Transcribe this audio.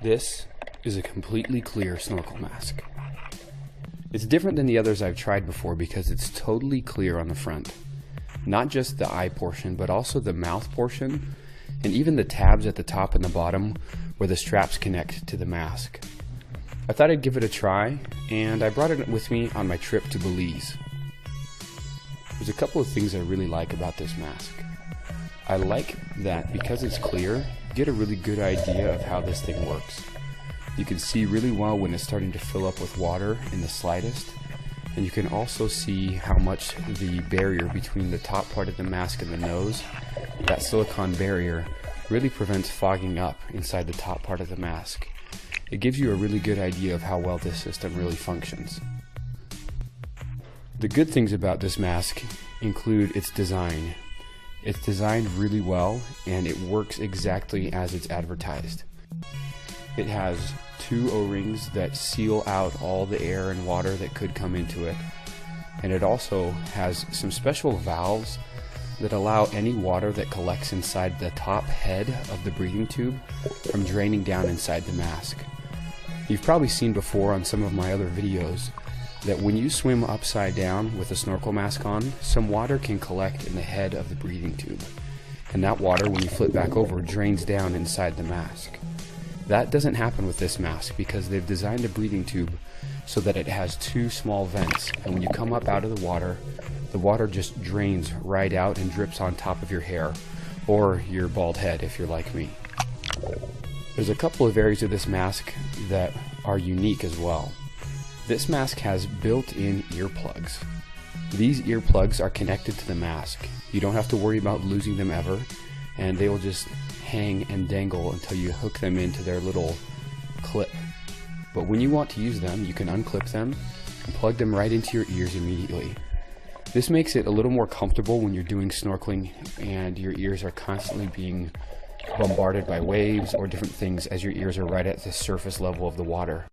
This is a completely clear snorkel mask. It's different than the others I've tried before because it's totally clear on the front. Not just the eye portion, but also the mouth portion, and even the tabs at the top and the bottom where the straps connect to the mask. I thought I'd give it a try, and I brought it with me on my trip to Belize. There's a couple of things I really like about this mask. I like that because it's clear, you get a really good idea of how this thing works. You can see really well when it's starting to fill up with water in the slightest, and you can also see how much the barrier between the top part of the mask and the nose, that silicone barrier, really prevents fogging up inside the top part of the mask. It gives you a really good idea of how well this system really functions. The good things about this mask include its design. It's designed really well and it works exactly as it's advertised. It has two O-rings that seal out all the air and water that could come into it, and it also has some special valves that allow any water that collects inside the top head of the breathing tube from draining down inside the mask. You've probably seen before on some of my other videos that when you swim upside down with a snorkel mask on, some water can collect in the head of the breathing tube, and that water, when you flip back over, drains down inside the mask. That doesn't happen with this mask because they've designed a breathing tube so that it has two small vents, and when you come up out of the water just drains right out and drips on top of your hair, or your bald head if you're like me. There's a couple of areas of this mask that are unique as well. This mask has built-in earplugs. These earplugs are connected to the mask. You don't have to worry about losing them ever, and they will just hang and dangle until you hook them into their little clip. But when you want to use them, you can unclip them and plug them right into your ears immediately. This makes it a little more comfortable when you're doing snorkeling and your ears are constantly being bombarded by waves or different things as your ears are right at the surface level of the water.